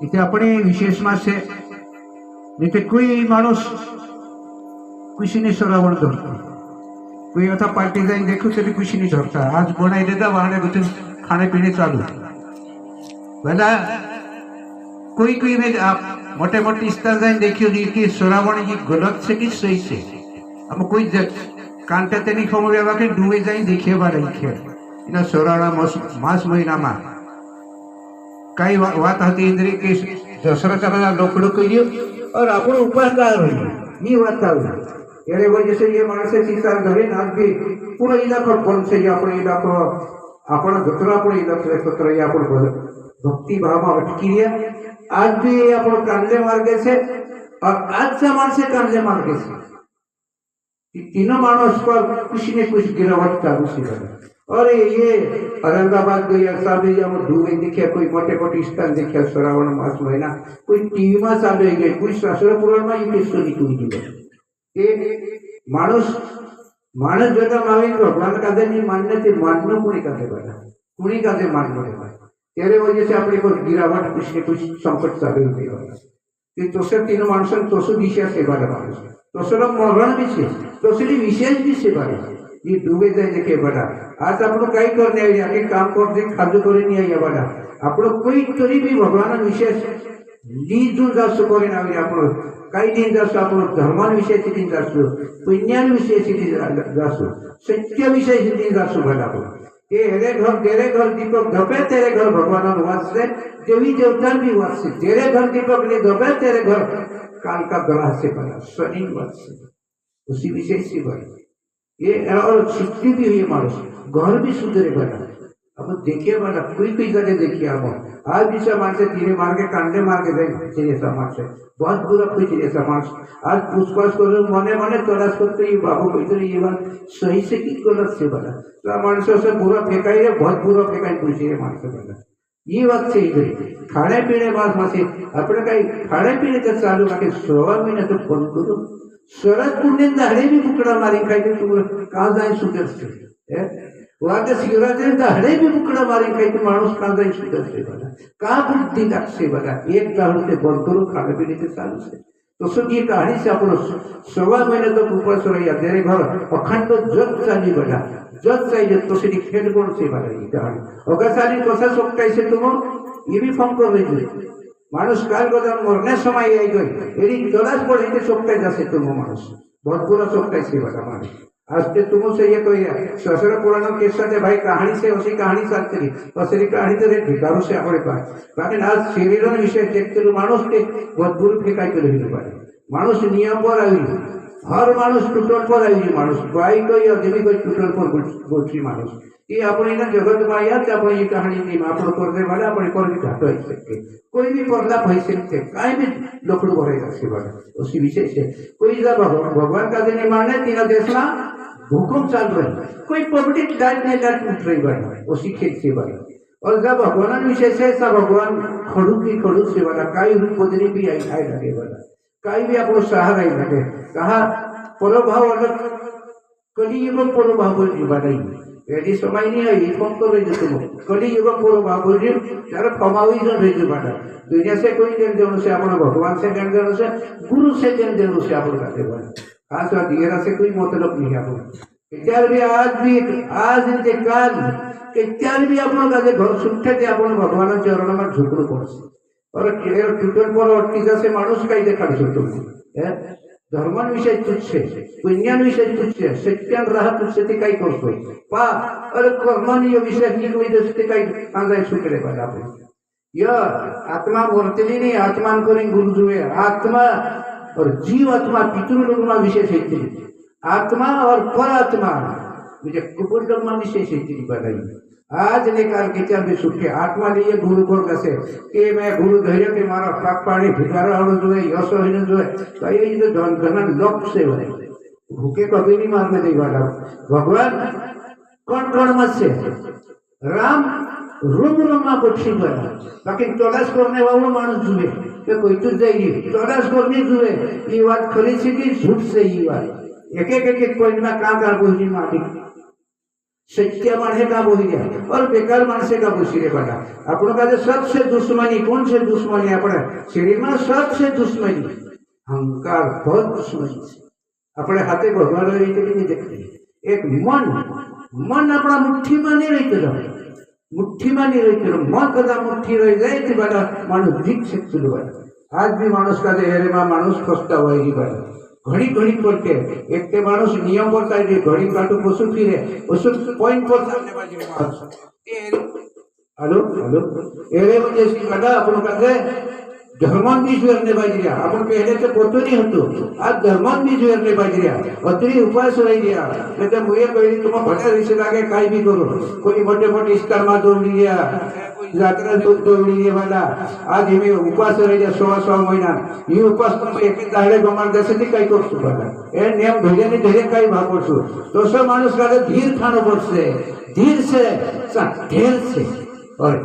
इथे आपण विशेष मासे इथे कोई माणूस कुशीने श्रावण धरतो कोई अथा पार्टी जाइन देखो तरी कुशीने धरता आज बनाई देता वहां बच्चे खाने पीने चालू भला कोई कोई में आप मोटे मोटे स्थान जाइन देखियो जी कि श्रावण ये गलत से कि सही से हम कोई कांटे तेनी खमरे वाके डूबे जाइन देखिए बारे खेल इना श्रावण मास महीना में कई बात होती इंद्री के दसरा चला लोकड़ो करियो और अपन उपास का रही ये बात था यारे वजह से ये मानसे सीसा घरे आज भी पूरा इलाका बंद से अपन इलाको अपन जतरा अपन इलाका सत्र या अपन भक्ति भाव में अटकी गया आज भी अपन कांडे मार गए से और आज से मानसे कांडे मार गए से तीनों मानस पर किसी ने कुछ गिरावट चालू से और ये औरंगाबाद गई ऐसा भी हम डूबे दिखे कोई मोटे मोटे स्थान देखे श्रावण मास महीना कोई टीवी में चालू गए कोई शास्त्र पुराण में ये स्टोरी कोई दिवस ये मानुष मानस जगह मावी भगवान का नहीं मानने से मानना कुणी का बना कुणी का मानना है तेरे वजह से अपने को गिरावट कुछ न कुछ संकट चालू होते तोसर तीन माणसं तोसो दिशा सेवा माणूस तोसर मरण भी से तोसरी विशेष भी सेवा ये डूबे जाए देखे बड़ा आज आप कई करने आगे काम करते खाद्य कर नहीं आई बड़ा आप कोई तरी भी भगवान विशेष लीजून जास्त करें आप कई दिन जास्त आप धर्मान विषय दिन जास्त पुण्यान विषय जास्त सत्य विषय दिन जास्त बड़ा ये हेरे घर तेरे घर दीपक धपे तेरे घर भगवान वाचते देवी देवता भी वाचते तेरे घर दीपक ने धपे तेरे घर काल का ग्रह से बना शनि वाचते उसी विषय से बना ये और सिद्धि भी हुई मानुष घर भी सुधरे बना अब देखिए बना कोई कोई जगह देखिए आप आज भी सब मानसे तीने मार के कांडे मार के जाए समाज से बहुत बुरा कोई चीज समाज आज पुष्पास करो मने मने तलाश करते ये बाबू कोई ये बात सही से की गलत से बना तो मानसों से बुरा फेंकाई रे बहुत बुरा फेंकाई पूछिए मानस बना ये बात से इधर खाने पीने बात मासे अपने कहीं खाने पीने का चालू करके 16 महीने तो बंद करो शरद पुण्य हड़े भी बुकड़ा मारी खाई तुम कहाँ जाए सुधर से वहां के शिवरात्रि हड़े भी बुकड़ा मारी खाई तो मानुष कहाँ जाए सुधर से बना कहाँ बुद्धि तक से बना एक दारू से बंद करो खाने पीने के चालू से तो सुन ये कहानी से आप 16 महीने तक ऊपर से रही तेरे घर अखंड जग चाली बना जग चाहिए तो सीधी खेल कौन से बना ये कहानी अगर सारी कसा सोकता से तुम ये भी फॉर्म कर रही मानुष काल को जब मरने समय आई गई यदि तलाश पड़े सोकता जैसे तुम मानुष बहुत बुरा सोकता से बता मानुष आज ते तुम से ये कोई ससुर पुराण के साथ भाई कहानी से उसी कहानी साथ करी असली कहानी तो भिकारों से अपने पास बाकी आज शरीर विषय देखते मानुष के बहुत बुरी फेंकाई कर रही पारे मानुष नियम पर आई हर मानुष टूटल पर आई मानुष बाई कोई अदमी कोई टूटल पर बोलती मानुष ये अपने ना जगत में आया तो अपने ये कहानी नहीं आप करने वाले अपने पर भी घाट हो सकते कोई भी पर्दा भय सकते कहीं भी लोकड़ू भरेगा से बड़ा उसी विषय से कोई जब भगवान का दिन मारने तीन देश में भूकंप चल रही कोई पब्लिक लाइट नहीं लाइट उठ रही बना उसी खेत से बना और जब भगवान विषय से सब भगवान खड़ू की खड़ू से बना कई रूप बदली भी आई आई लगे बना कई भी आपको सहारा ही लगे कहा परोभाव अलग कलियुग परोभाव बोल बनाई यदि समय नहीं है ये कौन कर रही तुम कलियुग परोभाव बोल यार कमावी जो रही बना दुनिया से कोई लेन देन से अपना भगवान से लेन देन से गुरु से लेन देन से आप करते बना खास बात ये से कोई मतलब नहीं है त्यार भी आज के काल के त्यार भी अपन का घर सुट्ठे ते अपन भगवान चरण में झुकणं पड़ছে और टूटल पर अटकी जैसे मानुष काही देखा तुम्ही धर्मान विषय तुच्छे पुण्यान विषय तुच्छे सत्यान राह तुच्छे ते काही करतोय पा अरे कर्मानी विषय की कोई दसते काही सांगाय सुटले पाहिजे आपण य आत्मा वर्तली नहीं आत्मान करें गुरु जुए आत्मा और जीव आत्मा पितृलोकमा विशेष है आत्मा और पर आत्मा मुझे कुपुरलोकमा विशेष है बताइए आज निकाल के क्या भी सुखे आत्मा लिए गुरु को कैसे कि मैं गुरु धैर्य के मारा पाक पानी भिखारा और जो है यश है जो है तो ये तो धन लोक से है भूखे कभी नहीं मारने देगा भगवान कौन कौन मत से राम रूम रूमा को ठीक बना बाकी तलाश करने वालों मानुष जुए तो कोई तो जाइए तलाश करने जुए ये बात खरी से कि झूठ से ये बात एक एक पॉइंट में कहाँ कहाँ कोई माटी सच्चे माणसे का बोली और बेकार माणसे का बोसी रे बड़ा अपन का सबसे दुश्मनी कौन से दुश्मनी अपने शरीर में सबसे दुश्मनी अहंकार बहुत दुश्मनी से अपने हाथे भगवान रही नहीं देखते एक मन मन अपना मुट्ठी में नहीं रहते मुट्ठी में नहीं रहते मन कदा मुट्ठी रह जाए बड़ा मानुष जीत सकते बड़ा आज भी मानुष का हेरे में मानुष खसता हुआ ही बड़ा घड़ी घड़ी करके एक ते मानुष नियम करता है घड़ी काटू पशु फिरे पशु पॉइंट पर सामने बाजी हेलो हेलो एरे म्हणजे बड़ा अपन का धर्मान बीज वेरणे पाहिजे आपण पहिले ते पोतनी होतो आज धर्मान बीज वेरणे पाहिजे अतरी उपास रहिया એટલે મુએ કહી तुम ભલે રીસે લાગે કાઈ भी करो कोई मोटे मोटे स्तर में दौड़ लिया यात्रा दौड़ लिए वाला आज हमें उपास रहिया 16 महीना ये उपास तो एक दाडे गमार देसे ती काही करतो बघा ए नियम धैर्याने धैर्य काही वापरतो तसं माणूस का धीर खाणं पडसे धीर से ढेर से और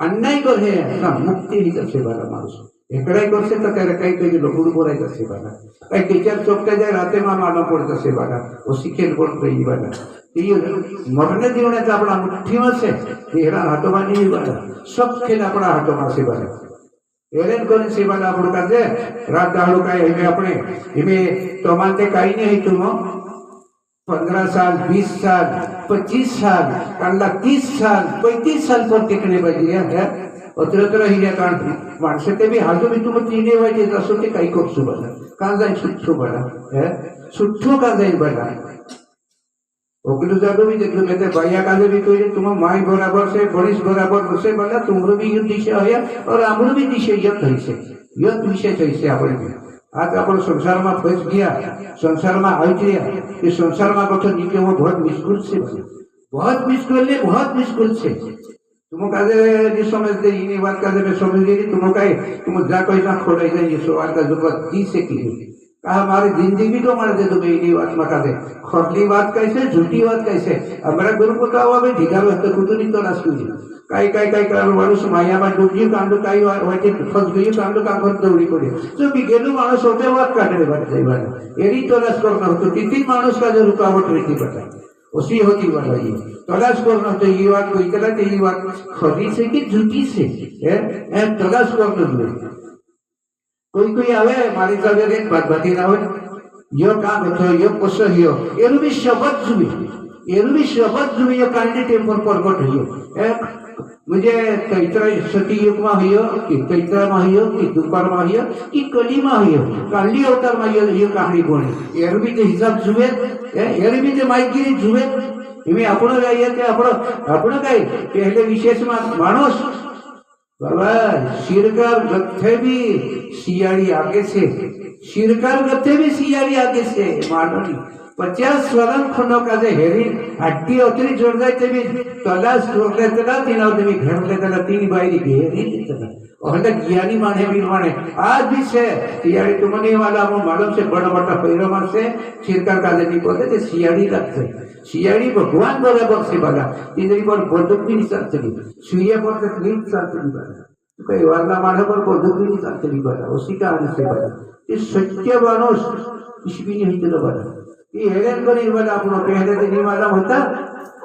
अन्याय करे ना मुक्ती ही तसे वाला माणूस एकड़ाई करसे तो तेरे कई कई लोग बोराई कर से बाला कई टीचर चौकते जाए राते में मानो पड़ता से बाला वो सीखे बोल रही बाला ये मरने जीवने तो अपना मुट्ठी में से तेरा हाथों में नहीं बाला सब खेल अपना हाथों में से बाला एरेन कौन से बाला अपन का दे रात दाड़ो का हमें अपने हमें तो मानते कहीं नहीं तुम 15 साल 20 साल 25 साल कांडला 30 साल 35 साल पर टिकने बजी है अत्र हिऱ्या कारण माणसं ते बी हाजू मी तुम्ही तिने वाईट असो ते काही करतो बघा का जाईल सुट्ठो बघा सुट्ठो का जाईल बघा ओकलू जादू भी देखो मैं भैया का भी तो तुम माई बराबर से बरिश बराबर से बघा तुमरो भी युद्ध दिशा है और हमरो भी दिशा युद्ध है से युद्ध विषय है आपण भी आज अपन संसार में फंस गया संसार में आई गया कि संसार में कथो निके वो बहुत मुश्किल से बहुत मुश्किल से तुम काजे जी समझते इन्हीं बात काजे में समझ गई तुम कहे तुम जा कोई ना खोड़े जाए ये सवाल का जरूरत की से की कहा हमारी जिंदगी तो मार दे तुम्हें इन्हीं बात में काजे खोटली बात कैसे झूठी बात कैसे हमारा गुरु को कहा हुआ भाई ढिगा रहते कुछ नहीं तो नाश हुई काही काही काही कारण माणूस माया में डूबी कांडू काही वाटे फस गई कांडू का घर दौड़ी पड़े जो बिगेलू माणूस होते बात काटने बात जाए बात एरी तो नाश करना होतो किती माणूस का जो रुकावट रहती बता उसी होती वाला ये तलाश करना तो ये बात कोई कला ये बात खरी से कि झूठी से तलाश करना જોઈએ कोई आवे मारी जागे एक बात बाती ना हो यो काम होतो यो कसं हियो एरू भी शब्द जुमी यो कांडी टेम्पर परगट हियो म्हणजे तैत्र सती युग में हियो कि तैत्र में हियो कि दुपार में हियो कि कली में हियो काली अवतार में हियो कहानी बने एरू भी हिसाब जुए एरू भी माइगिरी जुए इमे आपण गाइए ते आपण काय पहले विशेष में मानुष बाबा शिरकार गथे भी सियाड़ी आगे से शिरकार गथे भी सियाड़ी आगे से मानोनी 50 स्वरम खंडों का जे हेरी हड्डी उतरी जोड़ जाए भी तलाश जोड़ लेते ना तीनों भी घर लेते ना तीन बाई घेरी लेते ना और ज्ञानी माने भी माने आज भी से सियाड़ी तुमने वाला वो मालूम से बड़ा बड़ा पैरों में से शिरकार का जे बोलते थे सियाड़ी लगते सियाड़ी भगवान बराबर से बना इंद्री पर बंदूक भी नहीं चलती सूर्य पर तक नहीं चलती बना कई वाला माने पर बंदूक भी नहीं चलती बना उसी कारण से बना ये सत्य मानुष कुछ भी नहीं चलो बना ये हेरेन करी वाला अपनो पहले दिन वाला होता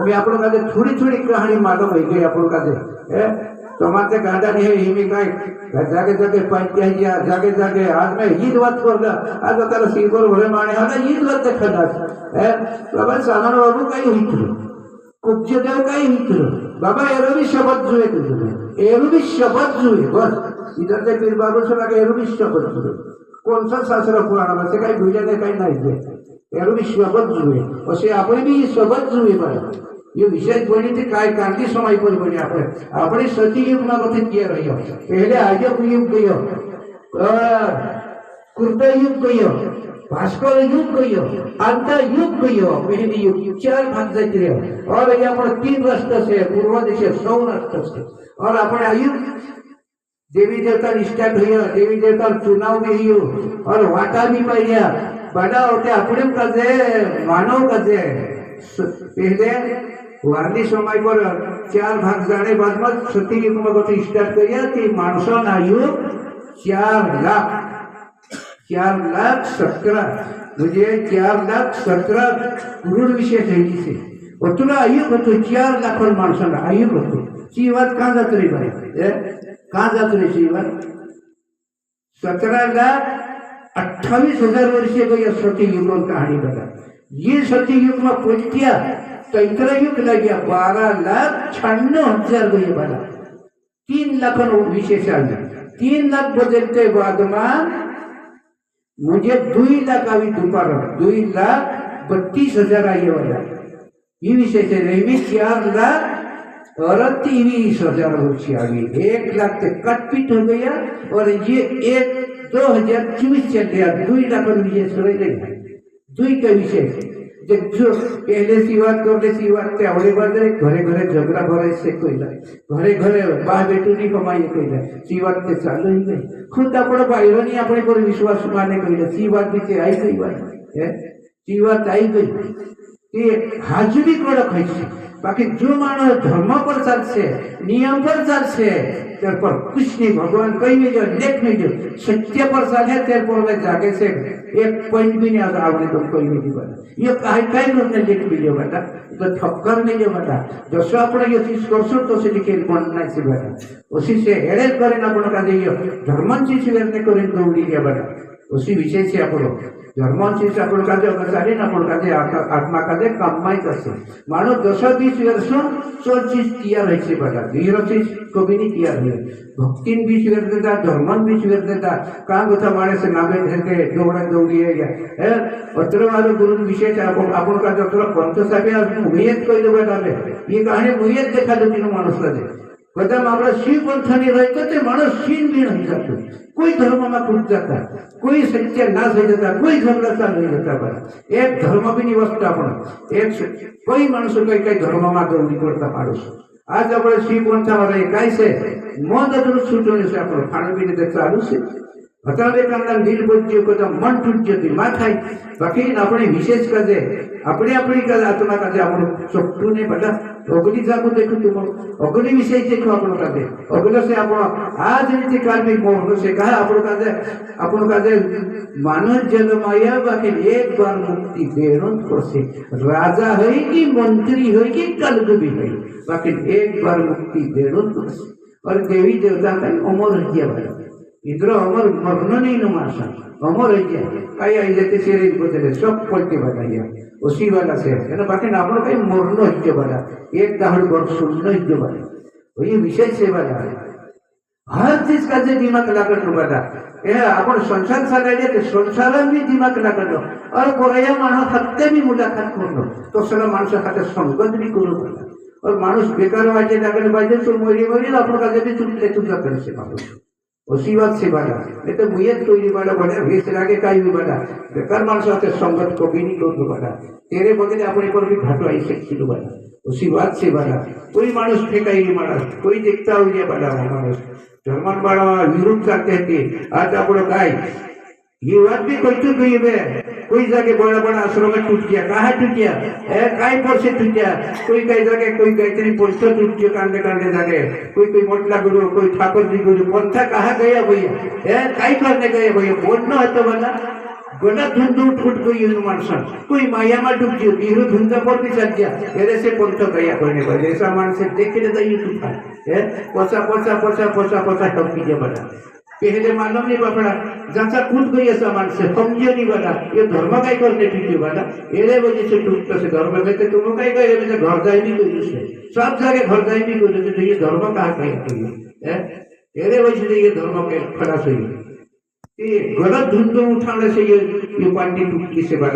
मैं अपनो का थोड़ी कहानी मालूम हो गई अपनो का तो माते गांडा नहीं है हिमी काय जागे जागे पंचायत जागे जागे आज मैं ईद बात करला आज तारा सिंगोर भरे माने आना ईद बात देखना है बाबा सामान बाबू काही होईतो कुब्जे देव काही होईतो बाबा एरो भी शब्द जुए तुझे एरो भी शब्द जुए बस इधर से पीर बाबू से लगे एरो भी शब्द जुए कौन सा शास्त्र पुराण में से काही भूले ने काही नहीं दे एरो भी शब्द जुए वैसे आपण भी शब्द जुए बा ये विशेष बनी थी काय कांति समय पर बने अपने सती युग में कथित किया रही पहले आर्य युग गयो कुर्त युग गयो भास्कर युग गयो अंत युग गयो पहले युग 4 भाग जाते रहे और ये अपन 3 राष्ट्र से पूर्व देश 100 राष्ट्र से और अपन आयु देवी देवता स्टार्ट हुई देवी देवता चुनाव भी हुई और वाटा भी पाइया बड़ा होते अपने कजे मानव कजे पहले वारली समय पर 4 भाग जाने बाद में सती युग में कथी स्टार्ट करिया कि मानसन आयु 4,17,000 मुझे 4,17,000 करोड़ विषय थी से तुला आयुक होतो 4 लाख माणसाला आयुक होतो ची बात कहाँ जात रही भाई कहाँ जात रही ची बात 17,28,000 वर्षीय को यह सत्ययुग की कहानी बता ये सत्ययुग में पहुंच तैतरा युग लग गया 12,96,000 को ये बना 3 लाख विशेष आ गया 3 लाख बदलते बाद में मुझे 2 लाख अभी दोपहर 2,32,000 आई वाला ये विशेष है 4 लाख और 23,000 रुपये आ गई 1 लाख से कटपीट हो गया और ये 2024 चल गया 2 लाख विशेष हो गया 2 का विशेष जो पहले सी बात करले सी बात आवड़े बादरे घरे घरे झगड़ा भरे से कोई घरे घरे बा बेटू नहीं कमाई कोई सी बात के चालू ही गई खुद आपण बाहर नहीं अपने पर विश्वास माने कोई सी बात भी आई गई बात है सी बात आई गई ये हाजुरी कडक है बाकी जो मानव धर्म पर चलसे नियम पर चलसे तेरे पर कुछ नहीं भगवान कहीं नहीं जो लेख नहीं जो सत्य पर चले तेरे पर मैं जाके से एक पॉइंट भी नहीं आता आपने तो कोई नहीं बता ये कहीं लोग ने लिख भी जो बेटा तो ठक्कर नहीं जो बेटा जो सो अपने ये चीज करसो तो से लिखे बनना से बेटा उसी से एड़े करें अपन का दियो धर्मन चीज करने करें तो उड़ी गया बेटा उसी विषय से अपन धर्मन चीज अपन का जो सारे ना अपन का जे आत्मा का जे कमाई करसे मानो 10-20 वर्ष सब चीज किया रही से बेटा धीरे चीज को भी नहीं किया है भक्तिन भी स्वीकार देता धर्मन भी स्वीकार देता कहाँ गोथा मारे से नामे धरते दौड़ा दौड़ी है अत्र वाले गुरु विशेष अपन का जो थोड़ा पंथ साहेब मुहियत कोई दो बेटा ये कहानी मुहियत देखा दो तीनों मानुष का कदम आपला शिव पंथाने रहते ते माणूस शीन भी नहीं जातो कोई धर्म में टूट जाता कोई सत्य नाश हो जाता कोई झगड़ा चालू नहीं जाता पर एक धर्म भी नहीं बसता अपन एक कोई माणूस काही काही धर्म में दौड़ी पड़ता माणूस आज आपण शिव पंथामध्ये काय से मन जरूर सुटवणे से आपण खाणं पिणे ते चालू से हतावे कांदा दिल बोलते को मन टूट जाती माथाई बाकी अपने विशेष काजे अपने अपनी का आत्मा काजे आपण सोटू ने बटा अग्नि जागो देखो तुम अग्नि विषय देखो आपण काजे अग्नि से आपण आज नीति काल में मोहन से कहा आपण काजे मानव जन्माया बाकी एक बार मुक्ति देणं करसे राजा है कि मंत्री है कि कलगुबी है बाकी एक बार मुक्ति देणं करसे और देवी देवता का अमर है भाई इधर अमर मरना नहीं न मासा अमर है क्या कई आई जाते शेरे बदले सब पलटे बताइए उसी वाला से है ना बाकी ना अपन कहीं मरना है वाला एक दहाड़ वर्ष सुनना है वाला वही विशेष से वाला है हर चीज का जो दिमाग लागत लो वाला ये अपन संसार सालाइए तो संसार में दिमाग लागत लो और कोरिया मानव सत्य भी मुलाकात कर लो तो सला मानस खाते संगत भी करो और मानुष बेकार वाजे लागत वाजे तो मोरी मोरी अपन का जब चुटले चुटला कर से मानुष उसी बात से बना नहीं तो मुयत कोई नहीं बना बना भेस लागे कहीं भी बना बेकार मानस आते संगत को भी नहीं कर बना तेरे बदले अपने पर भी घाटो आई सकती बना उसी बात से बना कोई मानुष फेंका ही नहीं माना कोई देखता हुआ बना मानुष धर्मन बड़ा विरोध करते थे आज आप गाय ये बात भी कोई तो गई है कोई जाके बड़ा बड़ा आश्रम में टूट गया कहाँ टूट गया काय पर से टूट गया कोई कई जगह कोई गायत्री पोस्टर टूट गया कांडे कांडे जाके कोई मोटला गुरु कोई ठाकुर जी गुरु पंथा कहाँ गया भैया काय करने गए भैया बोलना है तो बना गोला धुंधु टूट गई मानसा कोई माया में डूब गया बिहरू धुंधा पर भी चल गया मेरे से पंथ गया करने को जैसा मान से देख ले जाइए टूटा पोसा पोसा पोसा पोसा पोसा टप कीजिए बना पहले मालूम नहीं पड़ा जैसा कूद गई ऐसा मान से समझिए नहीं बना ये धर्म का करने पीछे बना एरे वजह से टूटता से धर्म में तो तुम कहीं गए मैं घर जाए नहीं कोई से सब जगह घर जाए नहीं कोई तो ये धर्म कहाँ कहीं एरे वजह से ये धर्म के खड़ा सही ये गलत धुंधों उठाने से ये पार्टी टूटती से बना